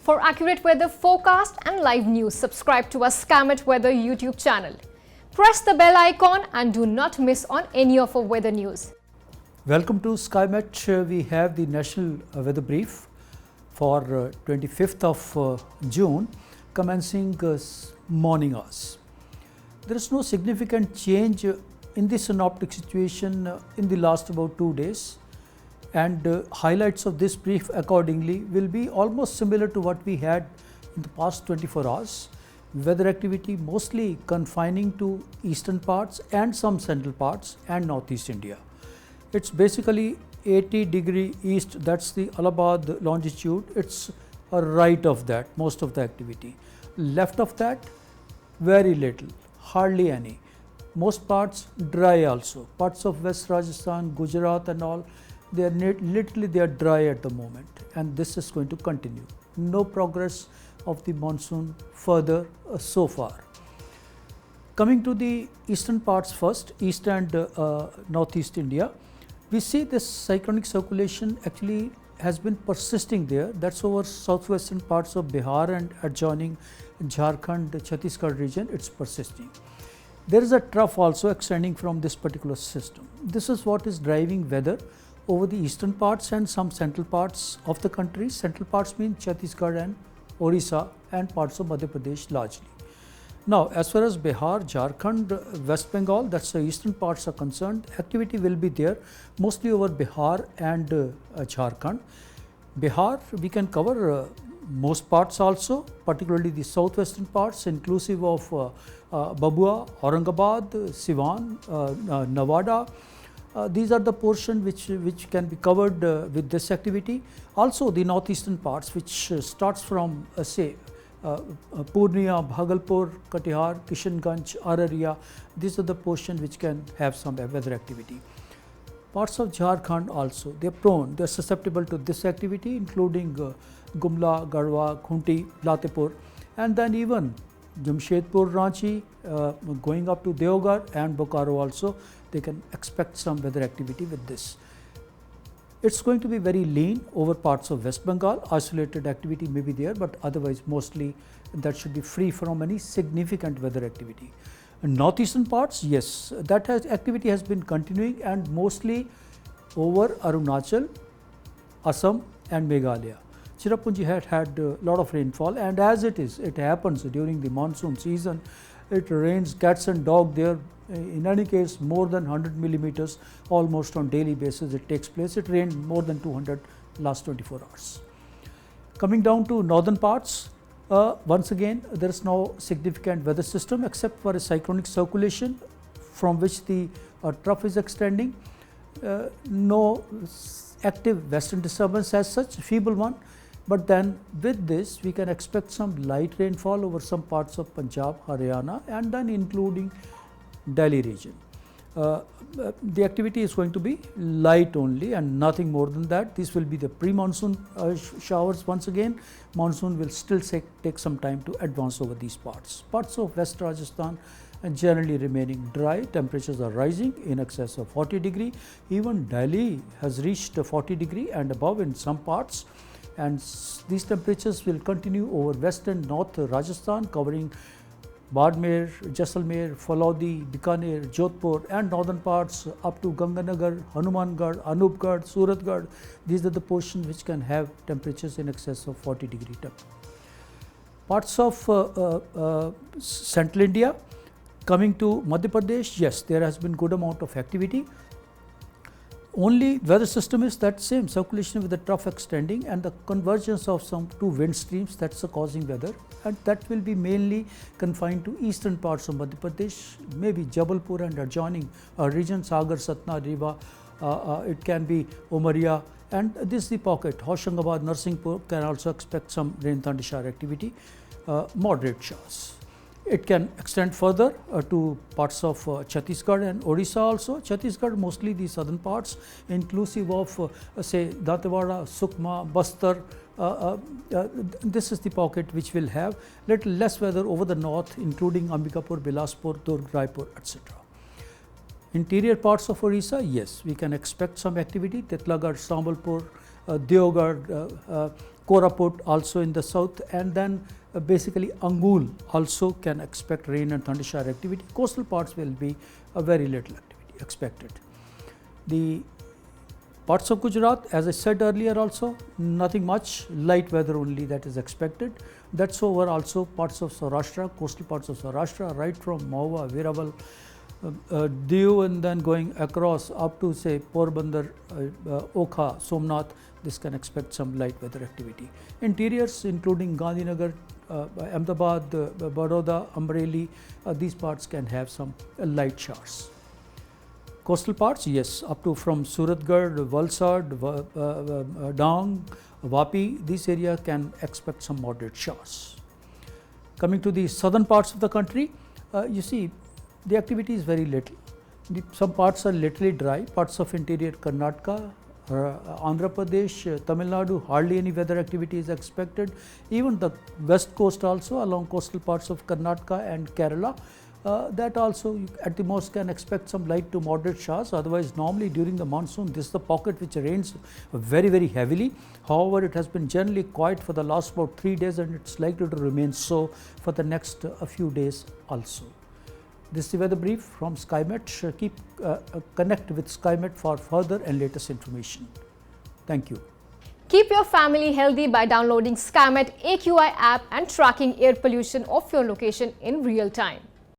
For accurate weather forecast and live news, subscribe to our Skymet Weather YouTube channel. Press the bell icon and do not miss on any of our weather news. Welcome to Skymet. We have the National Weather Brief for 25th of June commencing morning hours. There is no significant change in the synoptic situation in the last about 2 days, and highlights of this brief accordingly will be almost similar to what we had in the past 24 hours. Weather activity mostly confining to eastern parts and some central parts and northeast India. It's basically 80° east, that's the Allahabad longitude. It's right of that, most of the activity. Left of that, very little, hardly any. Most parts dry also. Parts of West Rajasthan, Gujarat and all, they are literally dry at the moment, and this is going to continue. No progress of the monsoon further so far. Coming to the eastern parts first, east and northeast India, we see this cyclonic circulation actually has been persisting there. That's over southwestern parts of Bihar and adjoining Jharkhand, Chhattisgarh region, it's persisting. There is a trough also extending from this particular system. This is what is driving weather over the eastern parts and some central parts of the country. Central parts mean Chhattisgarh and Orissa and parts of Madhya Pradesh largely. Now, as far as Bihar, Jharkhand, West Bengal, that's the eastern parts are concerned, activity will be there mostly over Bihar and Jharkhand. Bihar, we can cover most parts also, particularly the southwestern parts inclusive of Babua, Aurangabad, Siwan, Nevada. These are the portion which can be covered with this activity. Also the northeastern parts, which starts from say Purnia, Bhagalpur, Katihar, Kishanganj, Araria. These are the portion which can have some weather activity. Parts of Jharkhand also, they are susceptible to this activity, including Gumla, Garhwa, Khunti, Latepur, and then even Jamshedpur, Ranchi, going up to Deoghar and Bokaro also, they can expect some weather activity with this. It's going to be very lean over parts of West Bengal. Isolated activity may be there, but otherwise mostly that should be free from any significant weather activity. And northeastern parts, yes, activity has been continuing and mostly over Arunachal, Assam and Meghalaya. Cherrapunji had a lot of rainfall, and as it happens during the monsoon season, it rains cats and dogs there. In any case, more than 100 millimeters almost on daily basis it takes place. It rained more than 200 last 24 hours. Coming down to northern parts, once again there is no significant weather system except for a cyclonic circulation from which the trough is extending. No active western disturbance as such, feeble one. But then with this we can expect some light rainfall over some parts of Punjab, Haryana and then including Delhi region. The activity is going to be light only and nothing more than that. This will be the pre-monsoon showers once again. Monsoon will still take some time to advance over these parts. Parts of West Rajasthan and generally remaining dry. Temperatures are rising in excess of 40°. Even Delhi has reached 40° and above in some parts. And these temperatures will continue over west and north Rajasthan, covering Badmer, Jaisalmer, Phalodi, Bikaner, Jodhpur and northern parts up to Ganganagar, Hanumangarh, Anupgarh, Suratgarh. These are the portions which can have temperatures in excess of 40°. Parts of central India, coming to Madhya Pradesh, yes, there has been good amount of activity. Only weather system is that same, circulation with the trough extending and the convergence of some two wind streams, that's the causing weather, and that will be mainly confined to eastern parts of Madhya Pradesh, maybe Jabalpur and adjoining regions, Sagar, Satna, Rewa, it can be Umaria, and this is the pocket. Hoshangabad, Narsinghpur can also expect some rain thunder shower activity, moderate showers. It can extend further to parts of Chhattisgarh and Orissa also. Chhattisgarh, mostly the southern parts, inclusive of say Dantewada, Sukma, Bastar. This is the pocket which will have little less weather over the north, including Ambikapur, Bilaspur, Durg, Raipur, etc. Interior parts of Orissa, yes, we can expect some activity. Titlagarh, Sambalpur, Deoghar, Koraput also in the south, and then basically Angul also can expect rain and thundershower activity. Coastal parts will be a very little activity expected. The parts of Gujarat, as I said earlier also, nothing much, light weather only that is expected. That's over also parts of Saurashtra, coastal parts of Saurashtra, right from Mahua, Veeraval, Diu, and then going across up to say Porbandar, Okha, Somnath, this can expect some light weather activity. Interiors including Gandhinagar, Ahmedabad, Baroda, Amreli, these parts can have some light showers. Coastal parts, yes, up to from Suratgarh, Valsad, Dang, Vapi, this area can expect some moderate showers. Coming to the southern parts of the country, you see the activity is very little. Some parts are literally dry, parts of interior Karnataka, Andhra Pradesh, Tamil Nadu, hardly any weather activity is expected. Even the west coast also, along coastal parts of Karnataka and Kerala, that also you at the most can expect some light to moderate showers. Otherwise, normally during the monsoon, this is the pocket which rains very heavily. However, it has been generally quiet for the last about 3 days, and it's likely to remain so for the next a few days also. This is the weather brief from Skymet. Connect with Skymet for further and latest information. Thank you. Keep your family healthy by downloading Skymet AQI app and tracking air pollution of your location in real time.